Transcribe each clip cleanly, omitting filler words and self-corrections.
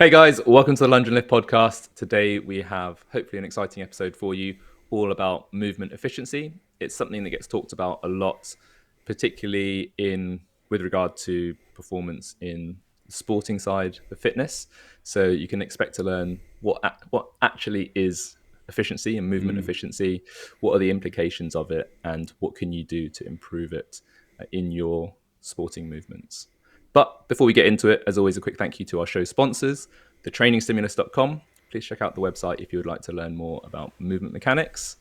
Hey guys, welcome to the Lunge and Lift podcast. Today we have hopefully an exciting episode for you all about movement efficiency. It's something that gets talked about a lot, particularly with regard to performance in the sporting side of fitness. So you can expect to learn what actually is efficiency and movement efficiency, what are the implications of it, and what can you do to improve it in your sporting movements. But before we get into it, as always, a quick thank you to our show sponsors, thetrainingstimulus.com. Please check out the website if you would like to learn more about movement mechanics.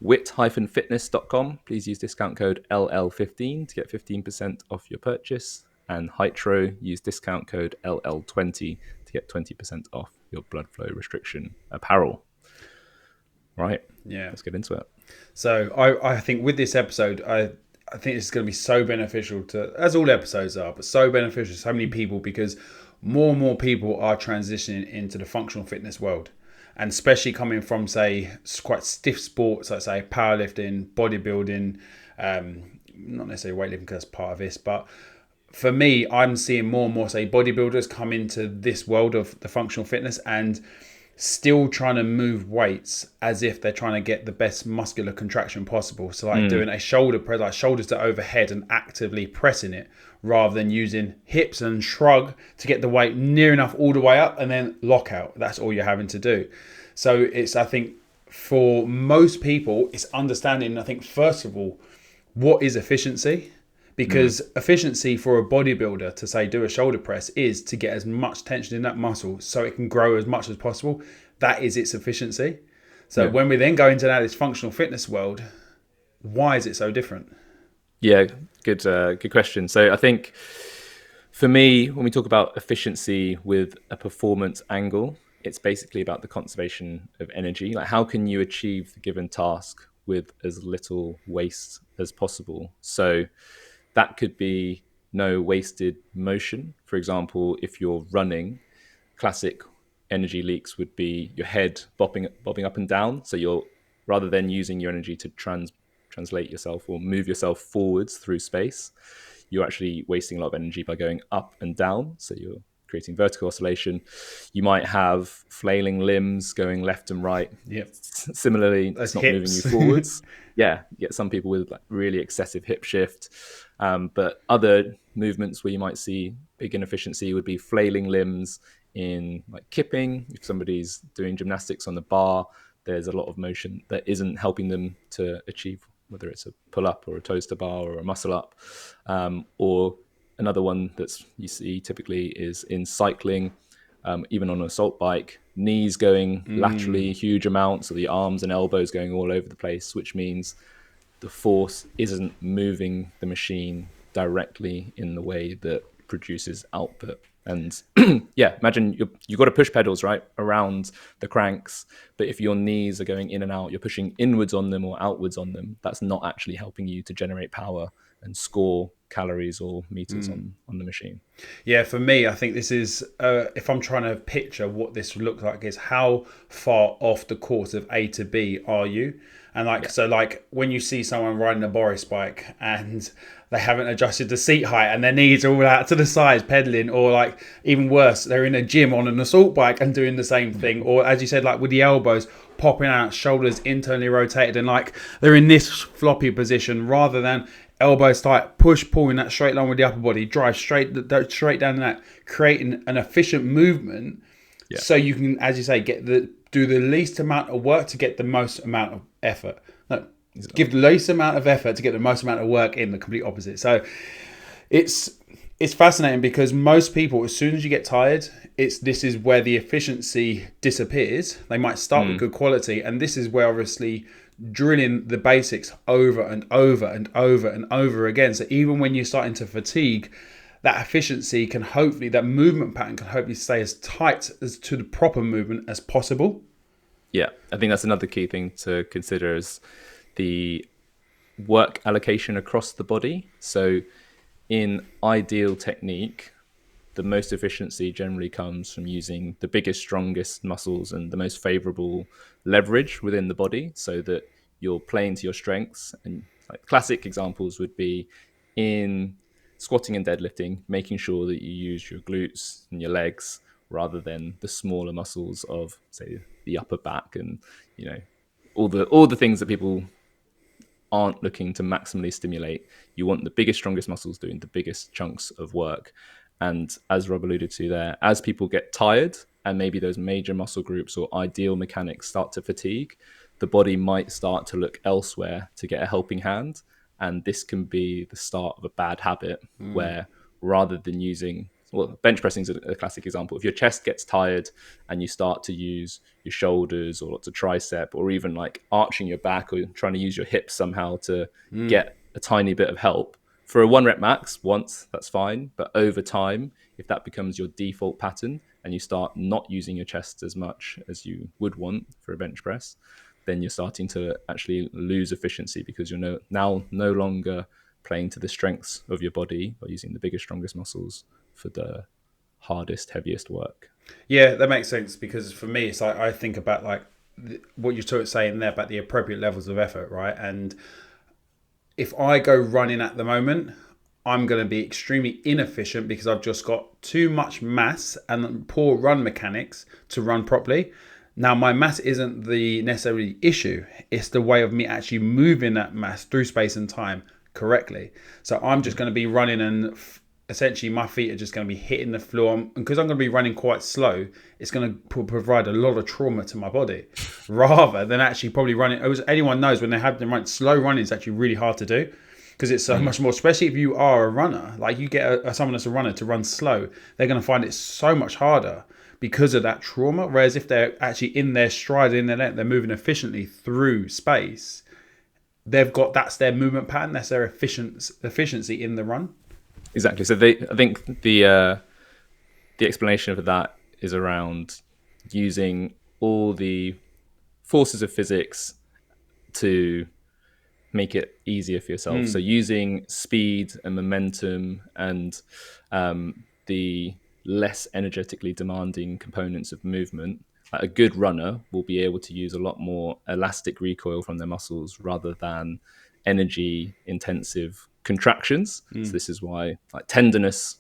wit-fitness.com. Please use discount code LL15 to get 15% off your purchase. And Hytro, use discount code LL20 to get 20% off your blood flow restriction apparel. Right. Yeah. Let's get into it. So I think with this episode, I think it's going to be so beneficial to, as all episodes are, but so beneficial to so many people because more and more people are transitioning into the functional fitness world. And especially coming from, say, quite stiff sports, like, say, powerlifting, bodybuilding, not necessarily weightlifting because that's part of this, but for me, I'm seeing more and more, say, bodybuilders come into this world of the functional fitness and still trying to move weights as if they're trying to get the best muscular contraction possible. So like doing a shoulder press, like shoulders to overhead and actively pressing it rather than using hips and shrug to get the weight near enough all the way up and then lock out. That's all you're having to do. So it's, I think for most people, it's understanding, I think, first of all, what is efficiency? Because efficiency for a bodybuilder to, say, do a shoulder press is to get as much tension in that muscle so it can grow as much as possible. That is its efficiency. So when we then go into this functional fitness world, why is it so different? Yeah, good question. So I think for me, when we talk about efficiency with a performance angle, it's basically about the conservation of energy. Like, how can you achieve the given task with as little waste as possible? So that could be no wasted motion. For example, if you're running, classic energy leaks would be your head bobbing up and down. So you're, rather than using your energy to translate yourself or move yourself forwards through space, you're actually wasting a lot of energy by going up and down. So you're creating vertical oscillation. You might have flailing limbs going left and right. Yep. Similarly, it's not moving you forwards. Yeah, you get some people with like really excessive hip shift. But other movements where you might see big inefficiency would be flailing limbs in like kipping. If somebody's doing gymnastics on the bar, there's a lot of motion that isn't helping them to achieve, whether it's a pull-up or a toes to bar or a muscle-up. Or another one that's you see typically is in cycling, even on an assault bike, knees going laterally huge amounts, so the arms and elbows going all over the place, which means the force isn't moving the machine directly in the way that produces output. And yeah, imagine you've got to push pedals right around the cranks, but if your knees are going in and out, you're pushing inwards on them or outwards on them. That's not actually helping you to generate power and score calories or meters on the machine. Yeah, for me, I think this is, if I'm trying to picture what this would look like, is how far off the course of A to B are you? And so when you see someone riding a Boris bike and they haven't adjusted the seat height and their knees are all out to the sides pedaling, or like even worse, they're in a gym on an assault bike and doing the same thing, or as you said, like with the elbows popping out, shoulders internally rotated, and like they're in this floppy position rather than elbows tight, push, pull in that straight line with the upper body, drive straight down that, creating an efficient movement. Yeah. So you can, as you say, do the least amount of work to get the most amount of effort. No, give the least amount of effort to get the most amount of work in, the complete opposite. So it's fascinating because most people, as soon as you get tired, this is where the efficiency disappears. They might start with good quality, and this is where obviously drilling the basics over and over and over and over again. So even when you're starting to fatigue, that efficiency can hopefully, that movement pattern can hopefully stay as tight as to the proper movement as possible. Yeah, I think that's another key thing to consider is the work allocation across the body. So in ideal technique, the most efficiency generally comes from using the biggest, strongest muscles and the most favorable leverage within the body so that you're playing to your strengths. And like classic examples would be in squatting and deadlifting, making sure that you use your glutes and your legs rather than the smaller muscles of, say, the upper back and, all the things that people aren't looking to maximally stimulate. You want the biggest, strongest muscles doing the biggest chunks of work. And as Rob alluded to there, as people get tired and maybe those major muscle groups or ideal mechanics start to fatigue, the body might start to look elsewhere to get a helping hand. And this can be the start of a bad habit where rather than using, well, bench pressing is a classic example. If your chest gets tired and you start to use your shoulders or lots of tricep or even like arching your back or trying to use your hips somehow to get a tiny bit of help, for a 1 rep max once, that's fine. But over time, if that becomes your default pattern and you start not using your chest as much as you would want for a bench press, then you're starting to actually lose efficiency because you're now no longer playing to the strengths of your body by using the biggest, strongest muscles for the hardest, heaviest work. Yeah, that makes sense, because for me, it's like I think about like what you're saying there about the appropriate levels of effort, right? And if I go running at the moment, I'm going to be extremely inefficient because I've just got too much mass and poor run mechanics to run properly. Now, my mass isn't the necessarily issue. It's the way of me actually moving that mass through space and time correctly. So I'm just going to be running and essentially my feet are just going to be hitting the floor. And because I'm going to be running quite slow, it's going to provide a lot of trauma to my body rather than actually probably running. Anyone knows when they have them run, slow running is actually really hard to do because it's so much more, especially if you are a runner. Like you get someone that's a runner to run slow, they're going to find it so much harder because of that trauma. Whereas if they're actually in their stride, in their length, they're moving efficiently through space, that's their movement pattern, that's their efficiency in the run. Exactly. So I think the explanation for that is around using all the forces of physics to make it easier for yourself. So using speed and momentum and the less energetically demanding components of movement, a good runner will be able to use a lot more elastic recoil from their muscles rather than energy intensive contractions. So this is why like tenderness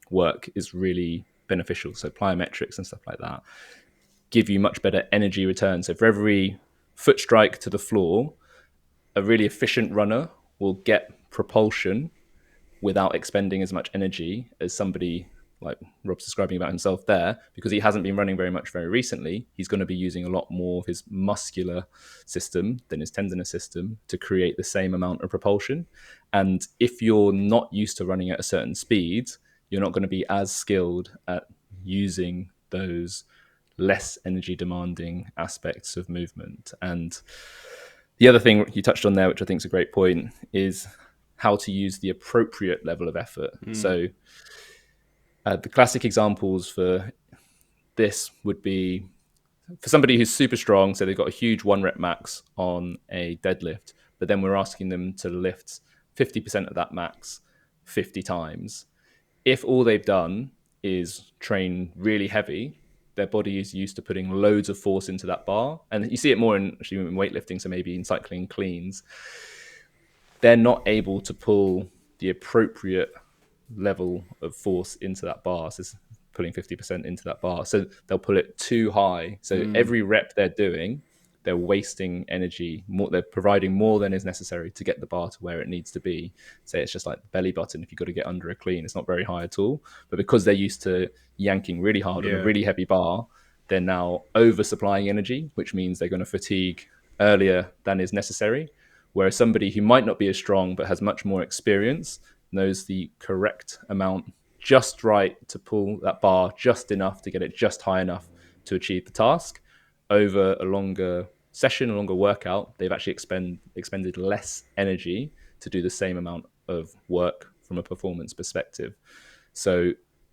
work is really beneficial. So plyometrics and stuff like that give you much better energy return. So for every foot strike to the floor, a really efficient runner will get propulsion without expending as much energy as somebody like Rob's describing about himself there, because he hasn't been running very much very recently. He's going to be using a lot more of his muscular system than his tendinous system to create the same amount of propulsion. And if you're not used to running at a certain speed, you're not going to be as skilled at using those less energy demanding aspects of movement. And the other thing you touched on there, which I think is a great point, is how to use the appropriate level of effort. So the classic examples for this would be for somebody who's super strong, so they've got a huge 1 rep max on a deadlift, but then we're asking them to lift 50% of that max 50 times. If all they've done is train really heavy, their body is used to putting loads of force into that bar. And you see it more in weightlifting, so maybe in cycling cleans. They're not able to pull the appropriate level of force into that bar. So it's pulling 50% into that bar. So they'll pull it too high. So every rep they're doing, they're wasting energy. They're providing more than is necessary to get the bar to where it needs to be. Say it's just like the belly button. If you've got to get under a clean, it's not very high at all. But because they're used to yanking really hard on a really heavy bar, they're now oversupplying energy, which means they're going to fatigue earlier than is necessary. Whereas somebody who might not be as strong but has much more experience knows the correct amount, just right to pull that bar just enough to get it just high enough to achieve the task. Over a longer session, a longer workout, they've actually expended less energy to do the same amount of work from a performance perspective. So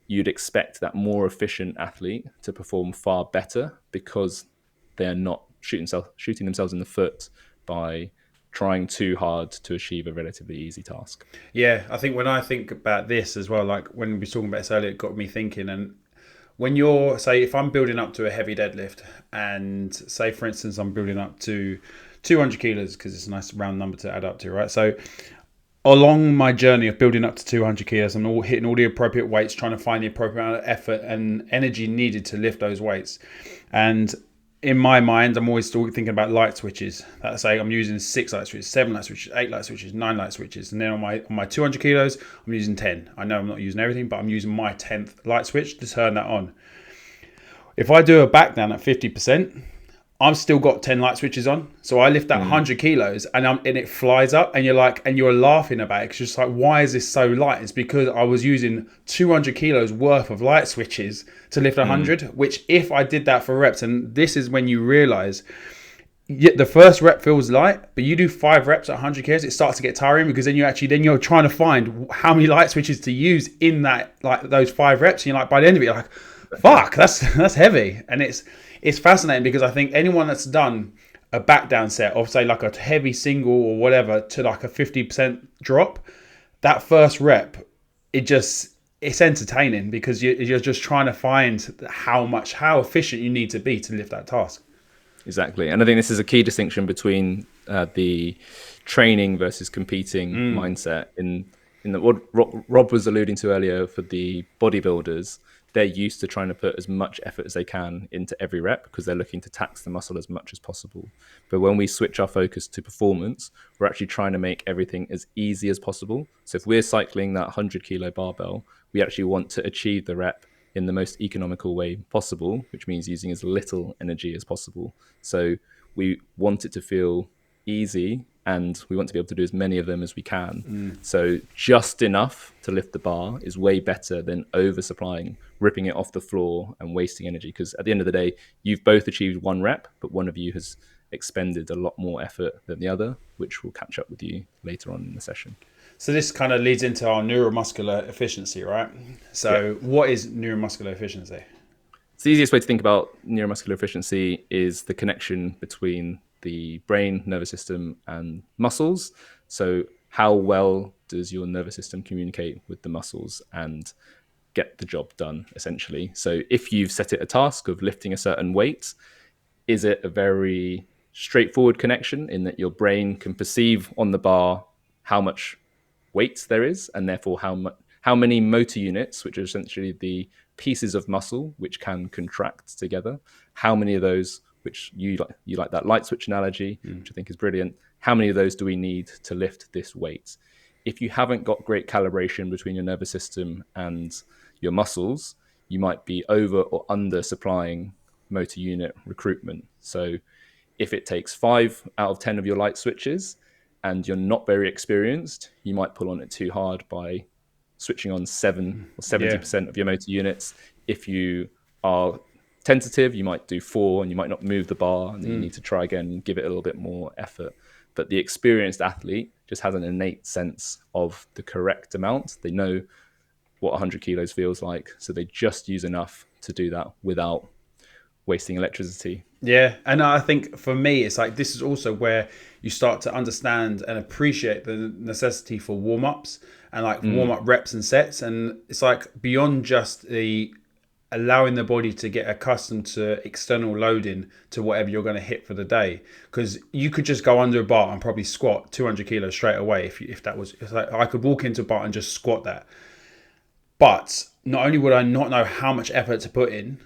you'd expect that more efficient athlete to perform far better because they're not shooting themselves in the foot by trying too hard to achieve a relatively easy task. Yeah, I think when I think about this as well, like when we were talking about this earlier, it got me thinking. And when you're, say, if I'm building up to a heavy deadlift, and say, for instance, I'm building up to 200 kilos, because it's a nice round number to add up to, right? So along my journey of building up to 200 kilos, I'm all hitting all the appropriate weights, trying to find the appropriate amount of effort and energy needed to lift those weights. And in my mind, I'm always still thinking about light switches. Let's say I'm using 6 light switches, 7 light switches, 8 light switches, 9 light switches. And then on my 200 kilos, I'm using 10. I know I'm not using everything, but I'm using my 10th light switch to turn that on. If I do a back down at 50%, I've still got 10 light switches on. So I lift that 100 kilos and it flies up, and you're laughing about it. It's just like, why is this so light? It's because I was using 200 kilos worth of light switches to lift 100, which if I did that for reps, and this is when you realize the first rep feels light, but you do 5 reps at 100 kilos, it starts to get tiring, because then you're trying to find how many light switches to use in that, like those 5 reps. And you're like, by the end of it, you're like, fuck, that's heavy. And it's fascinating, because I think anyone that's done a back down set of, say, like a heavy single or whatever to like a 50% drop, that first rep, it's entertaining, because you're just trying to find how efficient you need to be to lift that task. Exactly. And I think this is a key distinction between the training versus competing mindset. In what Rob was alluding to earlier, for the bodybuilders, they're used to trying to put as much effort as they can into every rep, because they're looking to tax the muscle as much as possible. But when we switch our focus to performance, we're actually trying to make everything as easy as possible. So if we're cycling that 100 kilo barbell, we actually want to achieve the rep in the most economical way possible, which means using as little energy as possible. So we want it to feel easy, and we want to be able to do as many of them as we can. So just enough to lift the bar is way better than oversupplying, ripping it off the floor and wasting energy. Because at the end of the day, you've both achieved 1 rep, but one of you has expended a lot more effort than the other, which will catch up with you later on in the session. So this kind of leads into our neuromuscular efficiency, right? So what is neuromuscular efficiency? So the easiest way to think about neuromuscular efficiency is the connection between the brain, nervous system, and muscles. So how well does your nervous system communicate with the muscles and get the job done, essentially? So if you've set it a task of lifting a certain weight, is it a very straightforward connection in that your brain can perceive on the bar how much weight there is, and therefore how many motor units, which are essentially the pieces of muscle which can contract together, how many of those, which you like that light switch analogy, which I think is brilliant, how many of those do we need to lift this weight? If you haven't got great calibration between your nervous system and your muscles, you might be over or under supplying motor unit recruitment. So if it takes 5 out of 10 of your light switches and you're not very experienced, you might pull on it too hard by switching on 7 or 70% of your motor units. If you are tentative, you might do 4 and you might not move the bar, and then you need to try again and give it a little bit more effort. But the experienced athlete just has an innate sense of the correct amount. They know what 100 kilos feels like, so they just use enough to do that without wasting electricity. Yeah, and I think for me, it's like, this is also where you start to understand and appreciate the necessity for warm-ups and like warm-up reps and sets. And it's like beyond just the allowing the body to get accustomed to external loading to whatever you're going to hit for the day, because you could just go under a bar and probably squat 200 kilos straight away if that was, it's like I could walk into a bar and just squat that. But not only would I not know how much effort to put in,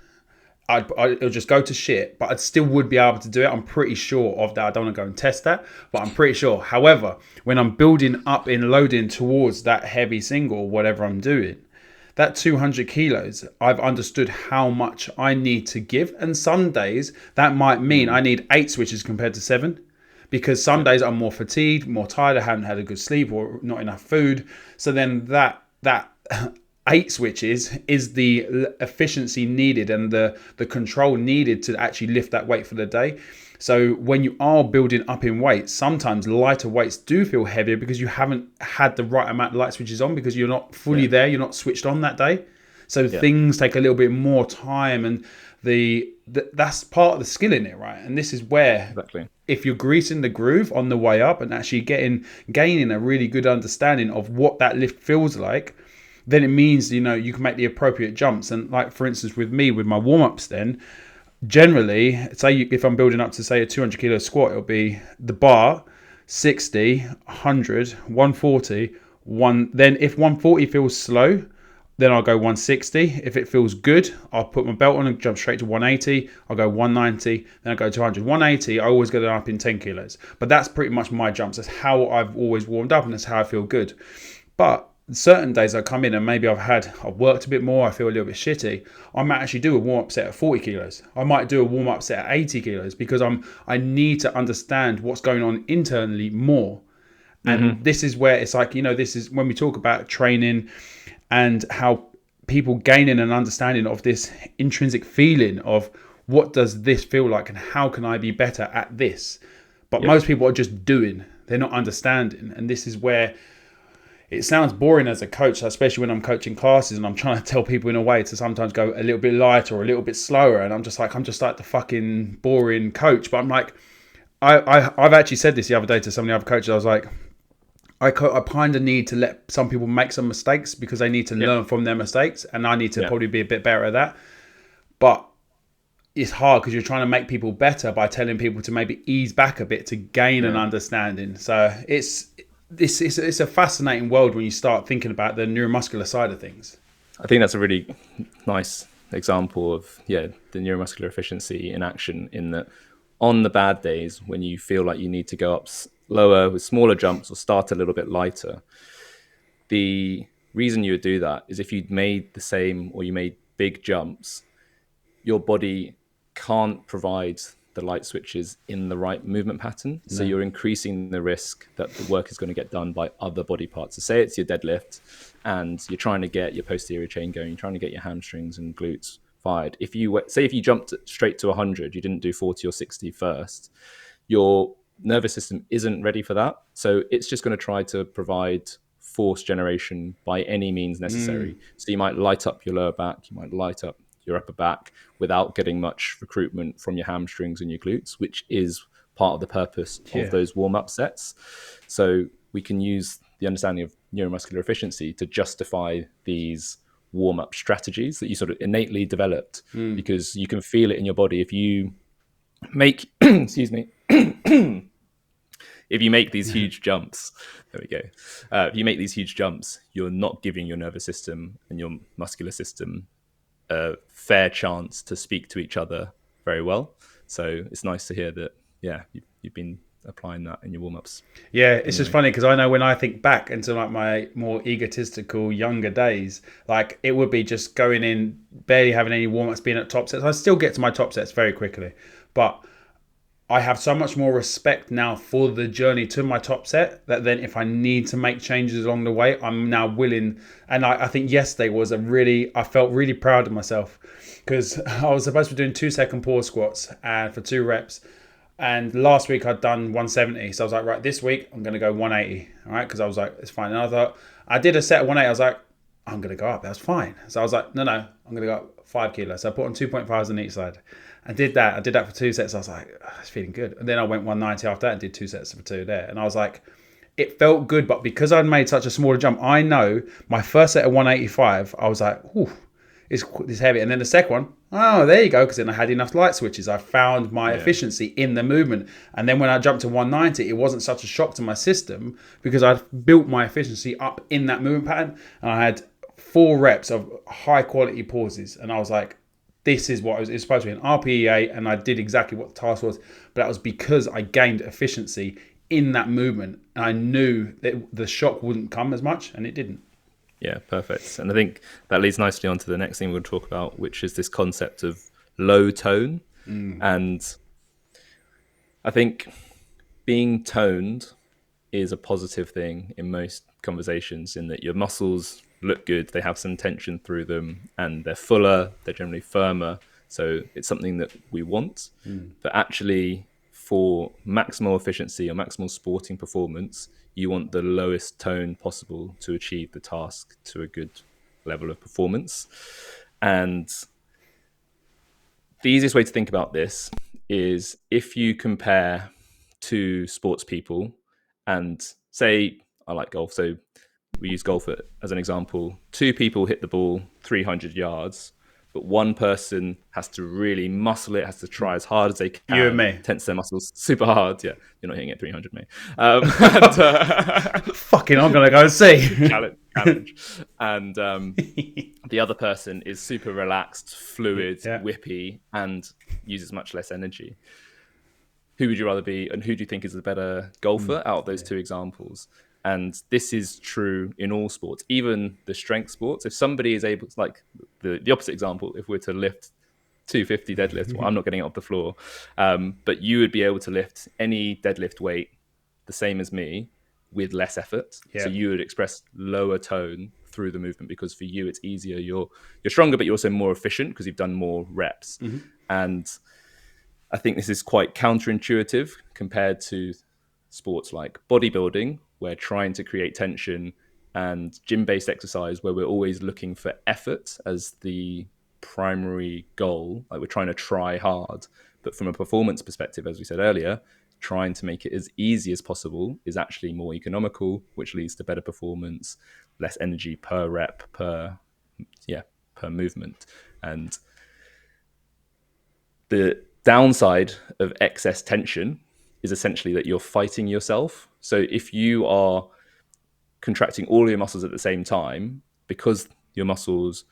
it'll just go to shit, but I still would be able to do it. I'm pretty sure of that. I don't want to go and test that, but I'm pretty sure. However, when I'm building up in loading towards that heavy single, whatever I'm doing, that 200 kilos, I've understood how much I need to give. And some days that might mean I need 8 switches compared to 7, because some days I'm more fatigued, more tired, I haven't had a good sleep or not enough food. So then that 8 switches is the efficiency needed and the control needed to actually lift that weight for the day. So when you are building up in weight, sometimes lighter weights do feel heavier because you haven't had the right amount of light switches on, because you're not fully there, you're not switched on that day. So things take a little bit more time, and that's part of the skill in it, right? And this is where if you're greasing the groove on the way up and actually gaining a really good understanding of what that lift feels like, then it means, you can make the appropriate jumps. And like, for instance, with me, with my warm-ups then, generally, say if I'm building up to, say, a 200 kilo squat, it'll be the bar, 60, 100, 140, one. Then if 140 feels slow, then I'll go 160. If it feels good, I'll put my belt on and jump straight to 180. I'll go 190, then I'll go 200. 180, I always get it up in 10 kilos. But that's pretty much my jumps. That's how I've always warmed up, and that's how I feel good. But certain days I come in and maybe I've worked a bit more, I feel a little bit shitty. I might actually do a warm-up set at 40 kilos. I might do a warm-up set at 80 kilos because I need to understand what's going on internally more. And this is where it's like, this is when we talk about training and how people gaining an understanding of this intrinsic feeling of what does this feel like and how can I be better at this. But most people are just doing, they're not understanding. And this is where it sounds boring as a coach, especially when I'm coaching classes and I'm trying to tell people in a way to sometimes go a little bit lighter or a little bit slower. And I'm just like the fucking boring coach. But I'm like, I've actually said this the other day to some of the other coaches. I was like, I kind of need to let some people make some mistakes because they need to learn from their mistakes. And I need to probably be a bit better at that. But it's hard because you're trying to make people better by telling people to maybe ease back a bit to gain an understanding. So it's a fascinating world when you start thinking about the neuromuscular side of things. I think that's a really nice example of the neuromuscular efficiency in action, in that on the bad days when you feel like you need to go up lower with smaller jumps or start a little bit lighter, the reason you would do that is if you'd made the same or you made big jumps, your body can't provide the light switches in the right movement pattern. So you're increasing the risk that the work is going to get done by other body parts. So say it's your deadlift and you're trying to get your posterior chain going, you're trying to get your hamstrings and glutes fired. If you jumped straight to 100, you didn't do 40 or 60 first, your nervous system isn't ready for that. So it's just going to try to provide force generation by any means necessary. So you might light up your lower back, you might light up your upper back without getting much recruitment from your hamstrings and your glutes, which is part of the purpose of those warm-up sets. So we can use the understanding of neuromuscular efficiency to justify these warm-up strategies that you sort of innately developed, because you can feel it in your body. If you make excuse me if you make these huge jumps, there we go. If you make these huge jumps, you're not giving your nervous system and your muscular system a fair chance to speak to each other very well. So it's nice to hear that, you've been applying that in your warm-ups. Yeah, it's just funny because I know when I think back into like my more egotistical younger days, like it would be just going in, barely having any warm-ups, being at top sets. I still get to my top sets very quickly, but I have so much more respect now for the journey to my top set that then if I need to make changes along the way, I'm now willing. And I think yesterday was I felt really proud of myself because I was supposed to be doing 2-second pause squats and for 2 reps. And last week I'd done 170. So I was like, right, this week I'm going to go 180. All right. Because I was like, it's fine. And I thought, I did a set at 180. I was like, I'm going to go up. That's fine. So I was like, no, I'm going to go up 5 kilos. So I put on 2.5s on each side. I did that for 2 sets. I was like, it's feeling good. And then I went 190 after that and did 2 sets for 2 there. And I was like, it felt good. But because I'd made such a smaller jump, I know my first set at 185, I was like, ooh, it's heavy. And then the second one, oh, there you go. Because then I had enough light switches. I found my efficiency in the movement. And then when I jumped to 190, it wasn't such a shock to my system because I'd built my efficiency up in that movement pattern. And I had 4 reps of high quality pauses. And I was like, this is what it was supposed to be an RPEA, and I did exactly what the task was. But that was because I gained efficiency in that movement. And I knew that the shock wouldn't come as much, and it didn't. Yeah, perfect. And I think that leads nicely on to the next thing we're going to talk about, which is this concept of low tone. And I think being toned is a positive thing in most conversations, in that your muscles look good, they have some tension through them, and they're fuller, they're generally firmer. So it's something that we want. But actually, for maximal efficiency or maximal sporting performance, you want the lowest tone possible to achieve the task to a good level of performance. And the easiest way to think about this is if you compare 2 sports people and say, I like golf, so we use golf as an example. 2 people hit the ball 300 yards, but one person has to really muscle it, has to try as hard as they can. You and me. Tense their muscles super hard. Yeah, you're not hitting it 300, mate. Fucking, I'm going to go and see. challenge. And the other person is super relaxed, fluid, whippy, and uses much less energy. Who would you rather be, and who do you think is the better golfer out of those two examples? And this is true in all sports, even the strength sports. If somebody is able to, like the opposite example, if we're to lift 250 deadlift, well, I'm not getting it off the floor, but you would be able to lift any deadlift weight the same as me with less effort. So you would express lower tone through the movement, because for you it's easier. You're stronger, but you're also more efficient because you've done more reps. And I think this is quite counterintuitive compared to sports like bodybuilding, where trying to create tension, and gym-based exercise, where we're always looking for effort as the primary goal. Like, we're trying to try hard. But from a performance perspective, as we said earlier, trying to make it as easy as possible is actually more economical, which leads to better performance, less energy per rep, per movement. And the downside of excess tension is essentially that you're fighting yourself. So if you are contracting all your muscles at the same time, because your muscles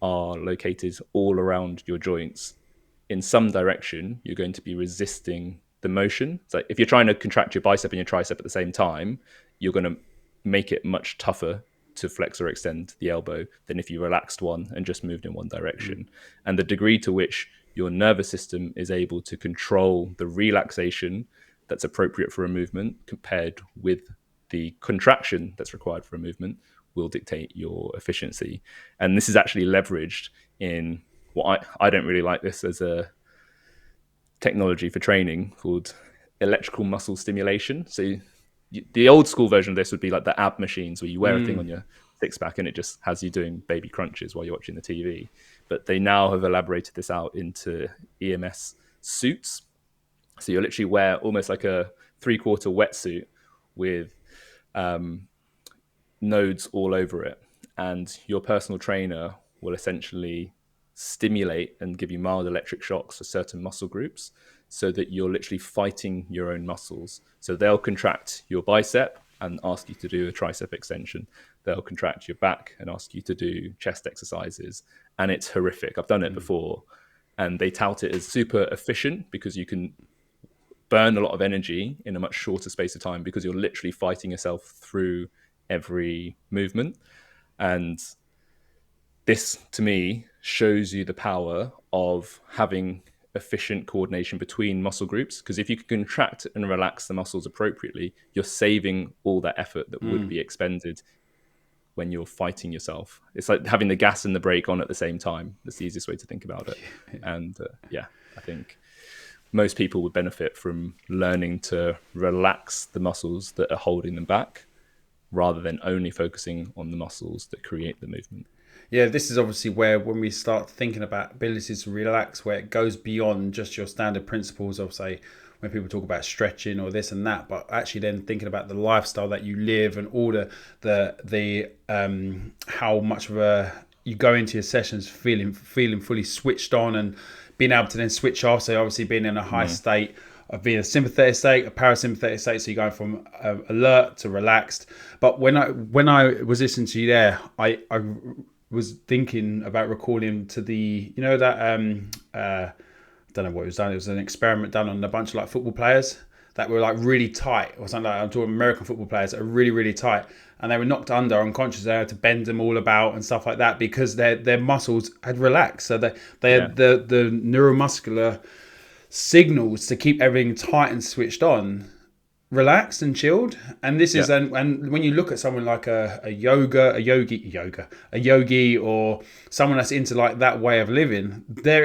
are located all around your joints, in some direction, you're going to be resisting the motion. So if you're trying to contract your bicep and your tricep at the same time, you're going to make it much tougher to flex or extend the elbow than if you relaxed one and just moved in one direction. And the degree to which your nervous system is able to control the relaxation that's appropriate for a movement compared with the contraction that's required for a movement will dictate your efficiency. And this is actually leveraged in what I don't really like this as a technology for training called electrical muscle stimulation. So the old school version of this would be like the ab machines, where you wear a thing on your six pack and it just has you doing baby crunches while you're watching the TV. But they now have elaborated this out into EMS suits. So you literally wear almost like a 3/4 wetsuit with nodes all over it. And your personal trainer will essentially stimulate and give you mild electric shocks for certain muscle groups, so that you're literally fighting your own muscles. So they'll contract your bicep and ask you to do a tricep extension. They'll contract your back and ask you to do chest exercises. And it's horrific. I've done it before. And they tout it as super efficient because you can burn a lot of energy in a much shorter space of time, because you're literally fighting yourself through every movement. And this, to me, shows you the power of having efficient coordination between muscle groups, because if you can contract and relax the muscles appropriately, you're saving all that effort that would be expended when you're fighting yourself. It's like having the gas and the brake on at the same time. That's the easiest way to think about it. And I think most people would benefit from learning to relax the muscles that are holding them back, rather than only focusing on the muscles that create the movement. Yeah, this is obviously where, when we start thinking about abilities to relax, where it goes beyond just your standard principles of, say, when people talk about stretching or this and that, but actually then thinking about the lifestyle that you live and all the how much of you go into your sessions feeling fully switched on and being able to then switch off. So obviously being in a high state of being a sympathetic state, a parasympathetic state, so you're going from alert to relaxed. But when I was listening to you there, I was thinking about recalling to the, you know, that I don't know what it was done. It was an experiment done on a bunch of like football players that were like really tight, or something like that. I'm talking American football players that are really, really tight, and they were knocked under unconscious. They had to bend them all about and stuff like that because their muscles had relaxed. So they had the neuromuscular signals to keep everything tight and switched on, relaxed and chilled. And this is and when you look at someone like a yogi, or someone that's into like that way of living, they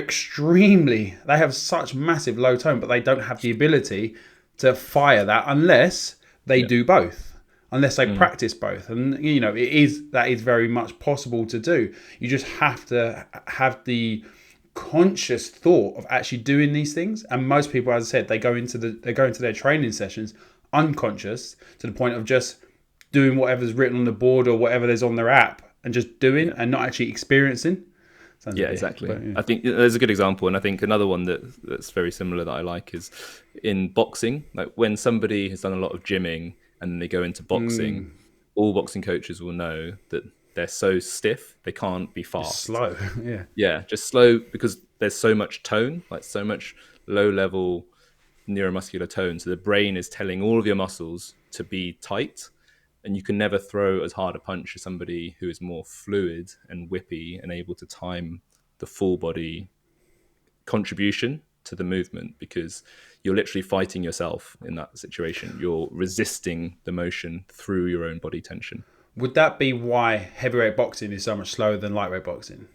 have such massive low tone, but they don't have the ability to fire that unless they do both, unless they practice both. And you know, that is very much possible to do. You just have to have the conscious thought of actually doing these things. And most people, as I said, they go into their training sessions unconscious, to the point of just doing whatever's written on the board or whatever there's on their app, and just doing and not actually experiencing. Sounds a Yeah, bit, exactly. but yeah. I think there's a good example, and I think another one that's very similar that I like is in boxing. Like when somebody has done a lot of gymming and then they go into boxing, all boxing coaches will know that they're so stiff they can't be It's fast. slow. Yeah. Yeah, just slow because there's so much tone, like so much low level neuromuscular tone. So the brain is telling all of your muscles to be tight, and you can never throw as hard a punch as somebody who is more fluid and whippy and able to time the full body contribution to the movement, because you're literally fighting yourself in that situation. You're resisting the motion through your own body tension. Would that be why heavyweight boxing is so much slower than lightweight boxing?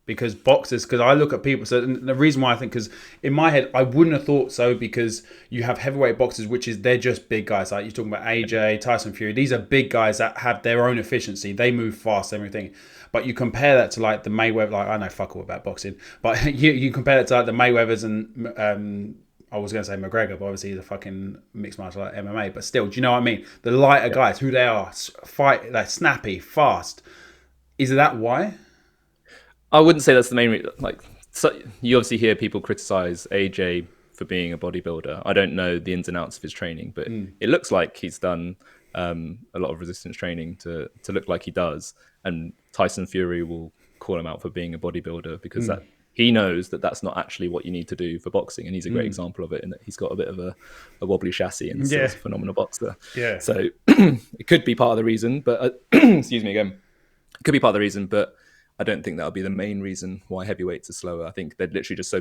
Because boxers, because I look at people, so the reason why I think, because in my head I wouldn't have thought so, because you have heavyweight boxers, which is they're just big guys, like you're talking about AJ, Tyson Fury. These are big guys that have their own efficiency, they move fast, everything. But you compare that to like the Mayweather, like I know fuck all about boxing, but you compare it to like the Mayweathers and I was going to say McGregor, but obviously he's a fucking mixed martial art MMA. But still, do you know what I mean? The lighter guys, who they are, fight, like snappy, fast. Is that why? I wouldn't say that's the main reason. Like, so you obviously hear people criticize AJ for being a bodybuilder. I don't know the ins and outs of his training, but it looks like he's done a lot of resistance training to look like he does. And Tyson Fury will call him out for being a bodybuilder because that he knows that that's not actually what you need to do for boxing. And he's a great example of it in that he's got a bit of a wobbly chassis and still is a phenomenal boxer. Yeah. So it could be part of the reason, but excuse me again. It could be part of the reason, but I don't think that'll be the main reason why heavyweights are slower. I think they're literally just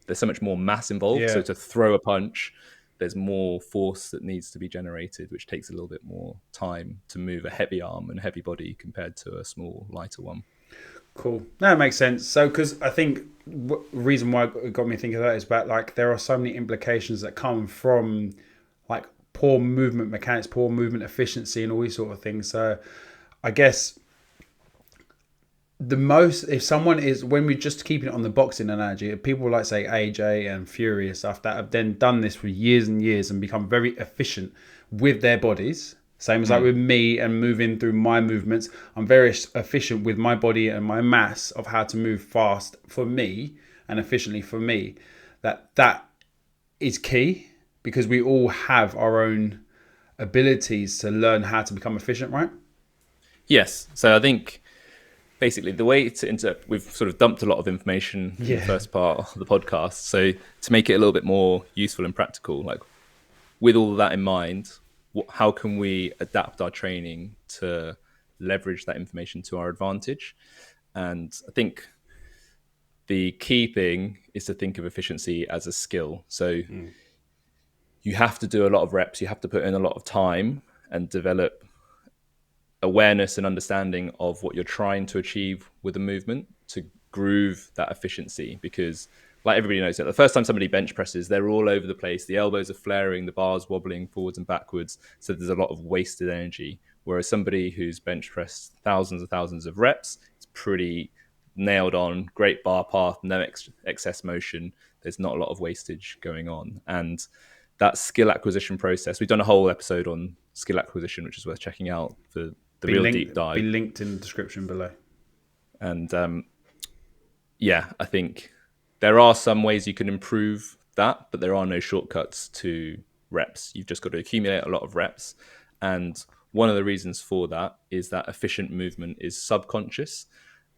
there's so much more mass involved. Yeah. So to throw a punch, there's more force that needs to be generated, which takes a little bit more time to move a heavy arm and heavy body compared to a small, lighter one. Cool. No, it makes sense. So, because I think the reason why it got me thinking of that is about like there are so many implications that come from like poor movement mechanics, poor movement efficiency, and all these sort of things. So, I guess if someone is, when we're just keeping it on the boxing analogy, people like say AJ and Fury and stuff that have then done this for years and years and become very efficient with their bodies. Same as like with me and moving through my movements. I'm very efficient with my body and my mass of how to move fast for me and efficiently for me. That is key, because we all have our own abilities to learn how to become efficient, right? Yes. So I think basically the way we've sort of dumped a lot of information in the first part of the podcast. So to make it a little bit more useful and practical, like with all of that in mind, how can we adapt our training to leverage that information to our advantage? And I think the key thing is to think of efficiency as a skill. So you have to do a lot of reps, you have to put in a lot of time and develop awareness and understanding of what you're trying to achieve with a movement to groove that efficiency. Because like everybody knows that the first time somebody bench presses, they're all over the place. The elbows are flaring, the bar's wobbling forwards and backwards. So there's a lot of wasted energy. Whereas somebody who's bench pressed thousands and thousands of reps, it's pretty nailed on, great bar path, no excess motion. There's not a lot of wastage going on. And that skill acquisition process, we've done a whole episode on skill acquisition, which is worth checking out for the deep dive. Be linked in the description below. And I think there are some ways you can improve that, but there are no shortcuts to reps. You've just got to accumulate a lot of reps. And one of the reasons for that is that efficient movement is subconscious.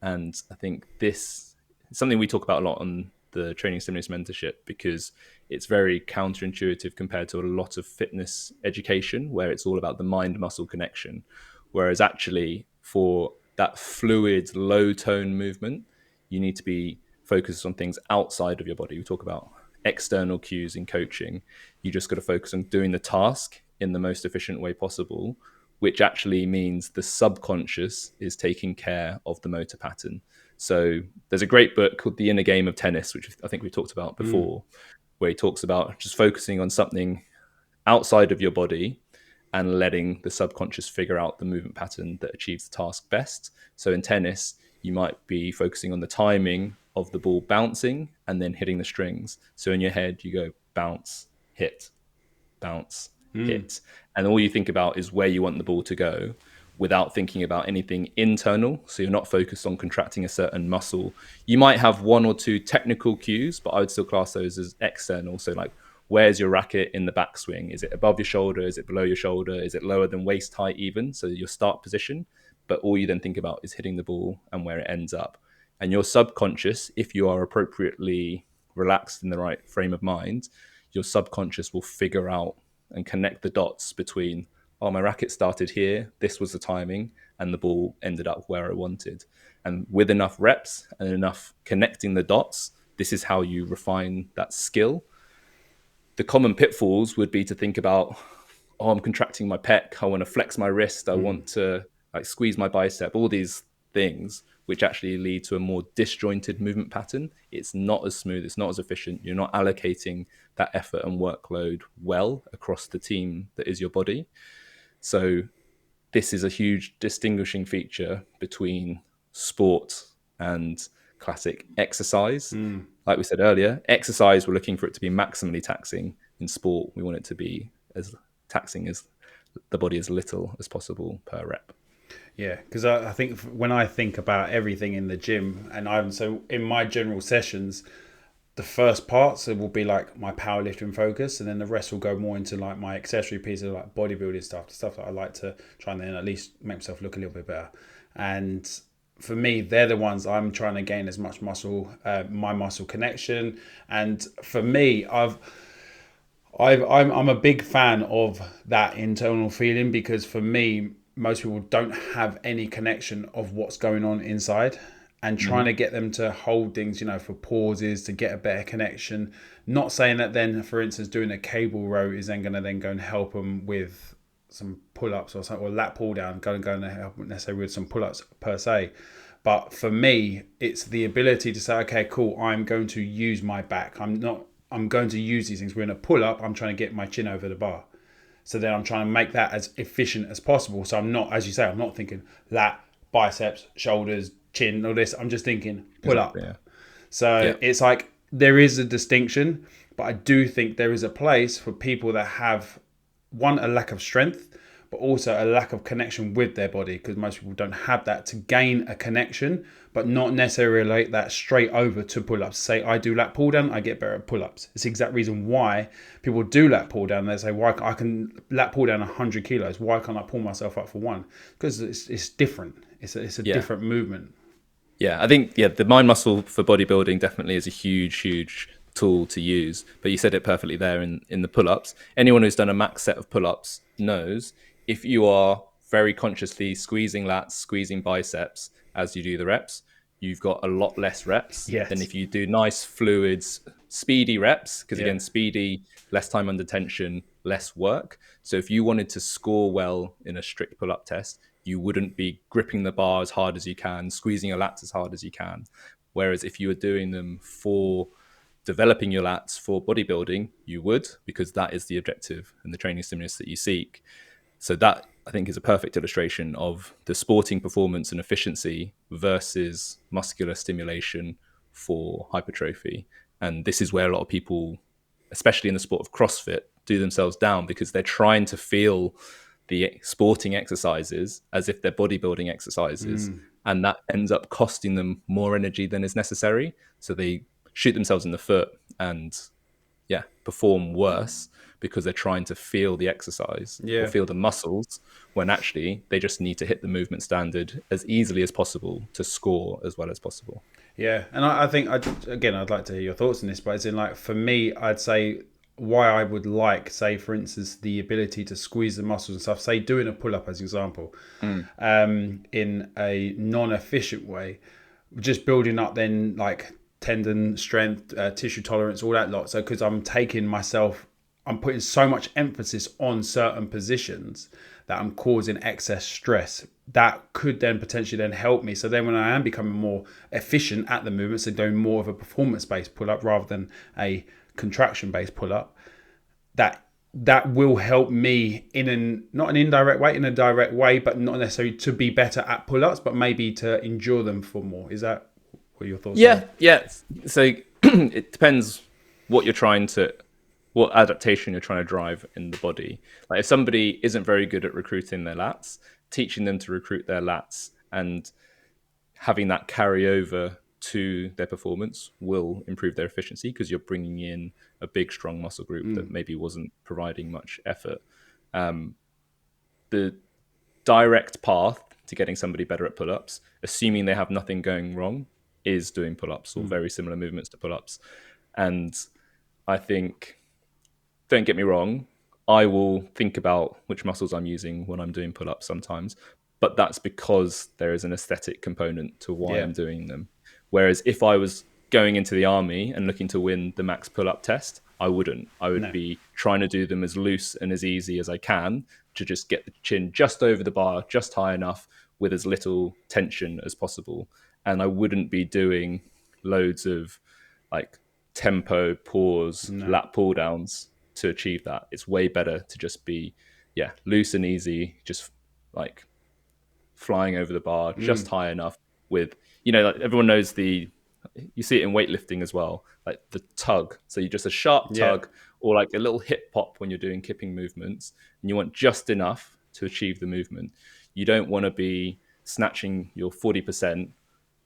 And I think this is something we talk about a lot on the Training Stimulus Mentorship, because it's very counterintuitive compared to a lot of fitness education where it's all about the mind-muscle connection. Whereas actually for that fluid, low-tone movement, you need to be focused on things outside of your body. We talk about external cues in coaching. You just got to focus on doing the task in the most efficient way possible, which actually means the subconscious is taking care of the motor pattern. So there's a great book called The Inner Game of Tennis, which I think we talked about before, where he talks about just focusing on something outside of your body and letting the subconscious figure out the movement pattern that achieves the task best. So in tennis, you might be focusing on the timing of the ball bouncing and then hitting the strings. So in your head, you go bounce, hit, bounce, hit. And all you think about is where you want the ball to go. without thinking about anything internal. So you're not focused on contracting a certain muscle. You might have one or two technical cues, but I would still class those as external. So like, where's your racket in the backswing? Is it above your shoulder? Is it below your shoulder? Is it lower than waist height even? So your start position. But all you then think about is hitting the ball and where it ends up. And your subconscious, if you are appropriately relaxed in the right frame of mind, your subconscious will figure out and connect the dots between, oh, my racket started here, this was the timing, and the ball ended up where I wanted. And with enough reps and enough connecting the dots, this is how you refine that skill. The common pitfalls would be to think about, oh, I'm contracting my pec, I want to flex my wrist, I want to like squeeze my bicep, all these things which actually lead to a more disjointed movement pattern. It's not as smooth, it's not as efficient. You're not allocating that effort and workload well across the team that is your body. So this is a huge distinguishing feature between sport and classic exercise. Like we said earlier, exercise, we're looking for it to be maximally taxing. In sport, we want it to be as taxing as the body as little as possible per rep. Yeah, because I think when I think about everything in the gym, and so in my general sessions, the first parts it will be like my powerlifting focus, and then the rest will go more into like my accessory pieces, like bodybuilding stuff, the stuff that I like to try and then at least make myself look a little bit better. And for me, they're the ones I'm trying to gain as much muscle, my muscle connection. And for me, I'm a big fan of that internal feeling, because for me, most people don't have any connection of what's going on inside, and trying to get them to hold things, for pauses to get a better connection. Not saying that then, for instance, doing a cable row is then going to go and help them with some pull-ups or something, or lat pull down, going to help necessarily with some pull-ups per se. But for me, it's the ability to say, okay, cool, I'm going to use my back. I'm going to use these things. We're in a pull-up, I'm trying to get my chin over the bar. So then I'm trying to make that as efficient as possible. So I'm not, as you say, I'm not thinking lat, biceps, shoulders, chin, all this. I'm just thinking pull up. Yeah. So it's like there is a distinction, but I do think there is a place for people that have, one, a lack of strength, but also a lack of connection with their body, because most people don't have that to gain a connection, but not necessarily relate that straight over to pull-ups. Say I do lat pull down, I get better at pull-ups. It's the exact reason why people do lat pull down. They say, why I can lat pull down 100 kilos, why can't I pull myself up for one? Because it's different. It's a different movement. Yeah, I think the mind muscle for bodybuilding definitely is a huge tool to use. But you said it perfectly there in the pull-ups. Anyone who's done a max set of pull-ups knows if you are very consciously squeezing lats, squeezing biceps as you do the reps, you've got a lot less reps than if you do nice, fluid, speedy reps. Because again, speedy, less time under tension, less work. So if you wanted to score well in a strict pull-up test, you wouldn't be gripping the bar as hard as you can, squeezing your lats as hard as you can. Whereas if you were doing them for developing your lats for bodybuilding, you would, because that is the objective and the training stimulus that you seek. So that, I think, is a perfect illustration of the sporting performance and efficiency versus muscular stimulation for hypertrophy. And this is where a lot of people, especially in the sport of CrossFit, do themselves down, because they're trying to feel the sporting exercises as if they're bodybuilding exercises. And that ends up costing them more energy than is necessary. So they shoot themselves in the foot and perform worse, because they're trying to feel the exercise or feel the muscles, when actually they just need to hit the movement standard as easily as possible to score as well as possible. Yeah, and I think, I'd like to hear your thoughts on this, but it's in like, for me, I'd say why I would like, say, for instance, the ability to squeeze the muscles and stuff, say doing a pull-up as an example, in a non-efficient way, just building up then like tendon strength, tissue tolerance, all that lot. So because I'm putting so much emphasis on certain positions that I'm causing excess stress, that could then potentially then help me. So then when I am becoming more efficient at the movement, so doing more of a performance-based pull-up rather than a contraction-based pull-up, that will help me in not an indirect way, in a direct way, but not necessarily to be better at pull-ups, but maybe to endure them for more. Is that what your thoughts are? Yeah. So it depends what adaptation you're trying to drive in the body. Like if somebody isn't very good at recruiting their lats, teaching them to recruit their lats and having that carry over to their performance will improve their efficiency, because you're bringing in a big, strong muscle group that maybe wasn't providing much effort. The direct path to getting somebody better at pull-ups, assuming they have nothing going wrong, is doing pull-ups or very similar movements to pull-ups. And I think, don't get me wrong, I will think about which muscles I'm using when I'm doing pull-ups sometimes, but that's because there is an aesthetic component to why I'm doing them. Whereas if I was going into the army and looking to win the max pull-up test, I wouldn't. I would be trying to do them as loose and as easy as I can to just get the chin just over the bar, just high enough with as little tension as possible. And I wouldn't be doing loads of like tempo, pause, lat pull downs to achieve that. It's way better to just be, loose and easy, just like flying over the bar, just high enough with, like everyone knows you see it in weightlifting as well, like the tug. So you just a sharp tug or like a little hip pop when you're doing kipping movements, and you want just enough to achieve the movement. You don't want to be snatching your 40%,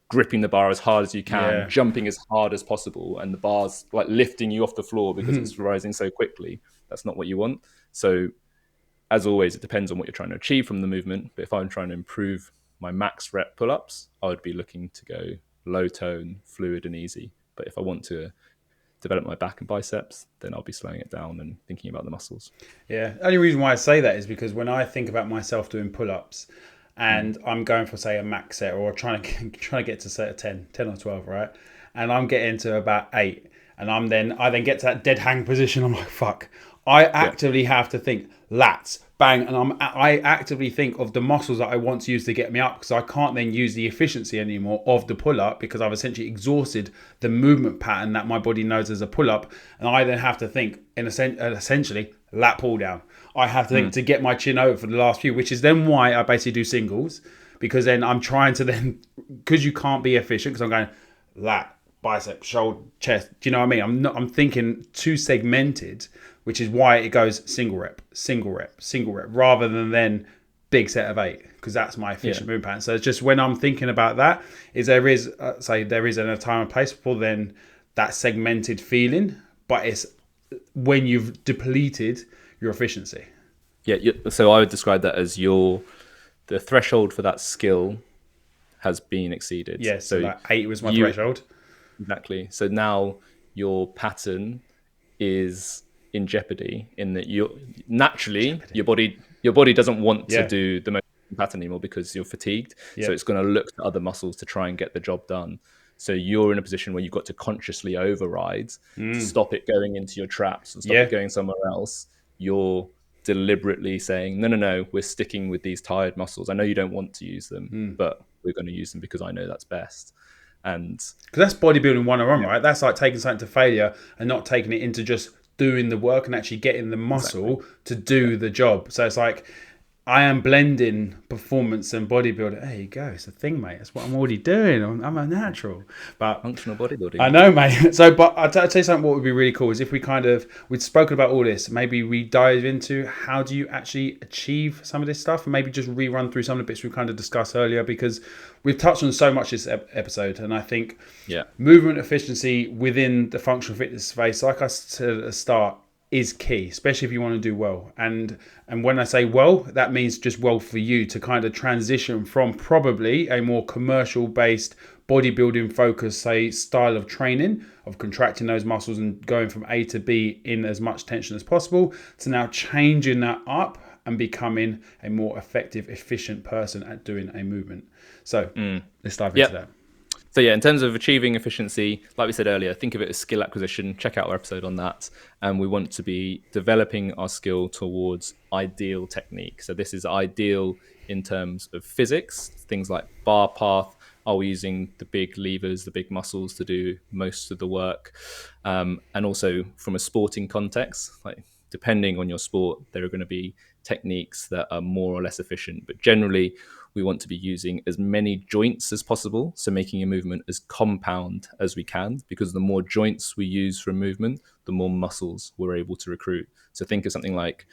gripping the bar as hard as you can, jumping as hard as possible, and the bar's like lifting you off the floor because it's rising so quickly. That's not what you want. So as always, it depends on what you're trying to achieve from the movement. But if I'm trying to improve my max rep pull-ups, I would be looking to go low tone, fluid and easy. But if I want to develop my back and biceps, then I'll be slowing it down and thinking about the muscles. Yeah. The only reason why I say that is because when I think about myself doing pull-ups and I'm going for, say, a max set, or trying to get to say a 10 or 12, right? And I'm getting to about 8, and I then get to that dead hang position. I'm like, fuck. I actively have to think lats, bang, and I actively think of the muscles that I want to use to get me up, because I can't then use the efficiency anymore of the pull-up because I've essentially exhausted the movement pattern that my body knows as a pull-up, and I then have to think in essentially lat pull down. I have to think to get my chin over for the last few, which is then why I basically do singles, because then I'm trying to then, because you can't be efficient, because I'm going lat, bicep, shoulder, chest. Do you know what I mean? I'm thinking too segmented, which is why it goes single rep, rather than then big set of 8, because that's my efficient movement pattern. So it's just when I'm thinking about that, is there is a time and place for then that segmented feeling, but it's when you've depleted your efficiency. Yeah, so I would describe that as the threshold for that skill has been exceeded. Yeah, so like 8 was my threshold. Exactly. So now your pattern is in jeopardy, in that your body doesn't want to do the most pattern anymore because you're fatigued. So it's going to look to other muscles to try and get the job done. So you're in a position where you've got to consciously override, stop it going into your traps and stop it going somewhere else. You're deliberately saying, no, we're sticking with these tired muscles. I know you don't want to use them, but we're going to use them because I know that's best. And because that's bodybuilding 101, right? That's like taking something to failure and not taking it into just doing the work and actually getting the muscle to do the job. So it's like, I am blending performance and bodybuilding. There you go. It's a thing, mate. That's what I'm already doing. I'm a natural. But functional bodybuilding. I know, mate. So, but I'll tell you something, what would be really cool is if we'd spoken about all this, maybe we dive into how do you actually achieve some of this stuff, and maybe just rerun through some of the bits we kind of discussed earlier, because we've touched on so much this episode. And I think movement efficiency within the functional fitness space, like I said at the start, is key, especially if you want to do well. And when I say well, that means just well for you to kind of transition from probably a more commercial based bodybuilding focused, say, style of training, of contracting those muscles and going from A to B in as much tension as possible, to now changing that up and becoming a more effective, efficient person at doing a movement. So let's dive into that. So in terms of achieving efficiency, like we said earlier, think of it as skill acquisition. Check out our episode on that. And we want to be developing our skill towards ideal technique. So this is ideal in terms of physics, things like bar path. Are we using the big levers, the big muscles to do most of the work? And also from a sporting context, like depending on your sport, there are going to be techniques that are more or less efficient. But generally, we want to be using as many joints as possible, so making a movement as compound as we can, because the more joints we use for a movement, the more muscles we're able to recruit. So think of something like,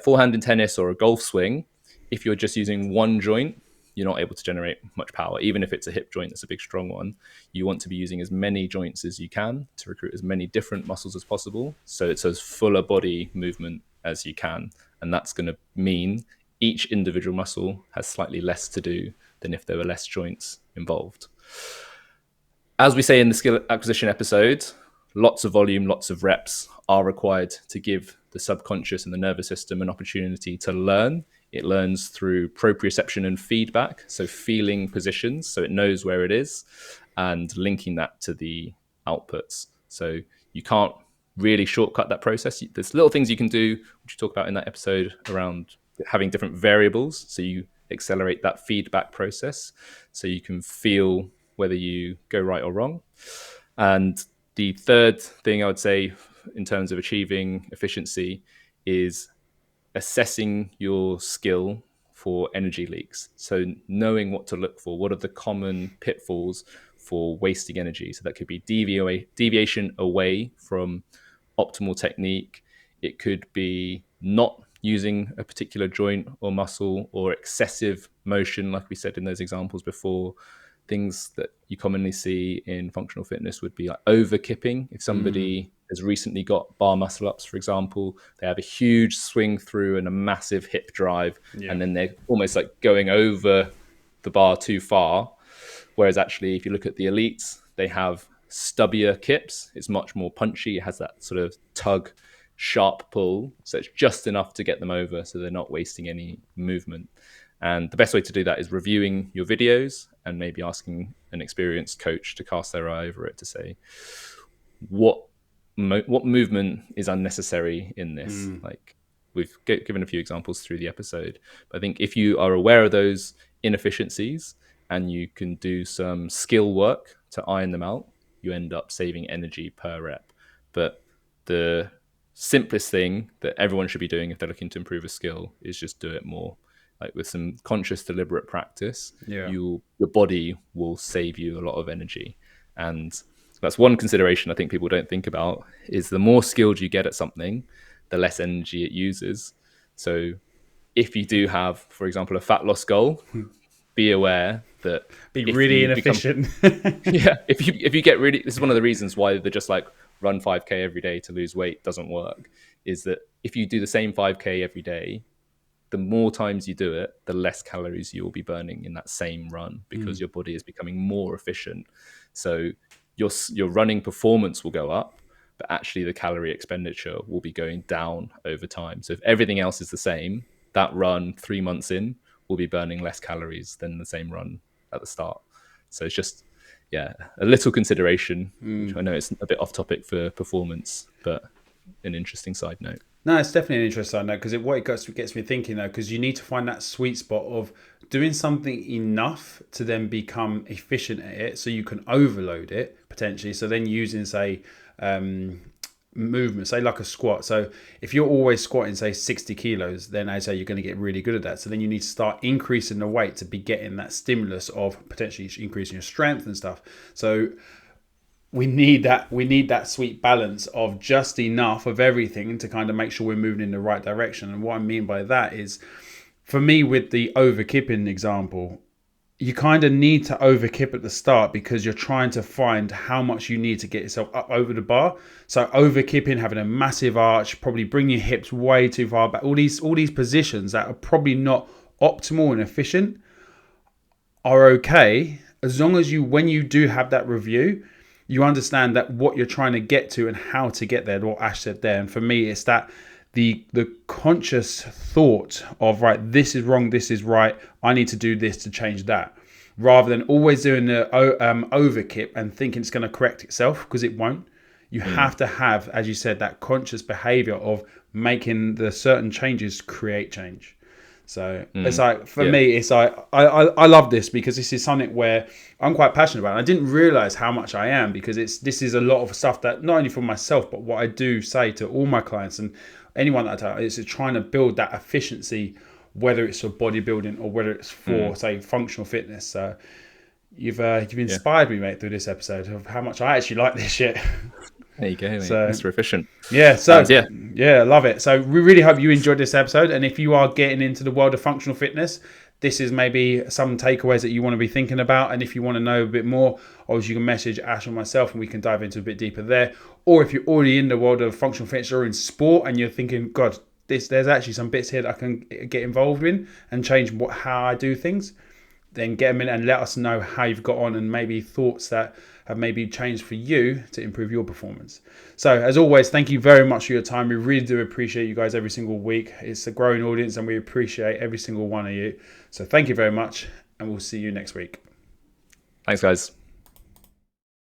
forehand in tennis or a golf swing. if you're just using one joint, you're not able to generate much power. Even if it's a hip joint that's a big, strong one, you want to be using as many joints as you can to recruit as many different muscles as possible. So it's as full a body movement as you can. And that's going to mean each individual muscle has slightly less to do than if there were less joints involved. As we say in the skill acquisition episode, lots of volume, lots of reps are required to give the subconscious and the nervous system an opportunity to learn. It learns through proprioception and feedback, so feeling positions, so it knows where it is, and linking that to the outputs. So you can't really shortcut that process. There's little things you can do, which you talk about in that episode, around having different variables. So you accelerate that feedback process so you can feel whether you go right or wrong. And the third thing I would say in terms of achieving efficiency is assessing your skill for energy leaks. So knowing what to look for, what are the common pitfalls for wasting energy? So that could be deviation away from optimal technique. It could be not using a particular joint or muscle, or excessive motion, like we said in those examples before. Things that you commonly see in functional fitness would be like over kipping. If somebody has recently got bar muscle ups, for example, they have a huge swing through and a massive hip drive, and then they're almost like going over the bar too far. Whereas actually, if you look at the elites, they have stubbier kips. It's much more punchy. It has that sort of tug, sharp pull. So it's just enough to get them over, so they're not wasting any movement. And the best way to do that is reviewing your videos and maybe asking an experienced coach to cast their eye over it to say, what movement is unnecessary in this? Like, we've given a few examples through the episode, but I think if you are aware of those inefficiencies and you can do some skill work to iron them out, you end up saving energy per rep. But the simplest thing that everyone should be doing if they're looking to improve a skill is just do it more. Like, with some conscious, deliberate practice, your body will save you a lot of energy. And that's one consideration I think people don't think about, is the more skilled you get at something, the less energy it uses. So if you do have, for example, a fat loss goal, be aware that be really inefficient. If you get really, this is one of the reasons why they're just like run 5K every day to lose weight doesn't work, is that if you do the same 5K every day, the more times you do it, the less calories you will be burning in that same run, because your body is becoming more efficient. So your running performance will go up, but actually the calorie expenditure will be going down over time. So if everything else is the same, that run 3 months in will be burning less calories than the same run at the start. So it's just, a little consideration, which I know it's a bit off topic for performance, but an interesting side note. No, it's definitely an interesting side note, because it gets me thinking, though, because you need to find that sweet spot of doing something enough to then become efficient at it, so you can overload it potentially. So then using, say, movement, say like a squat. So if you're always squatting, say 60 kilos, then I say you're going to get really good at that. So then you need to start increasing the weight to be getting that stimulus of potentially increasing your strength and stuff. So we need that sweet balance of just enough of everything to kind of make sure we're moving in the right direction. And what I mean by that is, for me, with the overkipping example, you kind of need to overkip at the start, because you're trying to find how much you need to get yourself up over the bar. So overkipping, having a massive arch, probably bring your hips way too far back, all these positions that are probably not optimal and efficient are okay, as long as when you do have that review, you understand that what you're trying to get to and how to get there, what Ash said there. And for me, it's that the conscious thought of, right, this is wrong, this is right, I need to do this to change that, rather than always doing the overkip and thinking it's going to correct itself, because it won't. You have to have, as you said, that conscious behavior of making the certain changes create change. So it's like, for me, it's like, I love this, because this is something where I'm quite passionate about. And I didn't realize how much I am, because this is a lot of stuff that not only for myself, but what I do say to all my clients and anyone that I tell, is trying to build that efficiency, whether it's for bodybuilding or whether it's for, say, functional fitness. So you've inspired me, mate, through this episode of how much I actually like this shit. There you go, mate. So, Mr. Efficient. Yeah, so Yeah. yeah, love it. So we really hope you enjoyed this episode. And if you are getting into the world of functional fitness, this is maybe some takeaways that you want to be thinking about. And if you want to know a bit more, obviously you can message Ash or myself and we can dive into a bit deeper there. Or if you're already in the world of functional fitness or in sport and you're thinking, God, there's actually some bits here that I can get involved in and change how I do things, then get them in and let us know how you've got on and maybe thoughts that have maybe changed for you to improve your performance. So as always, thank you very much for your time. We really do appreciate you guys every single week. It's a growing audience and we appreciate every single one of you. So thank you very much and we'll see you next week. Thanks, guys.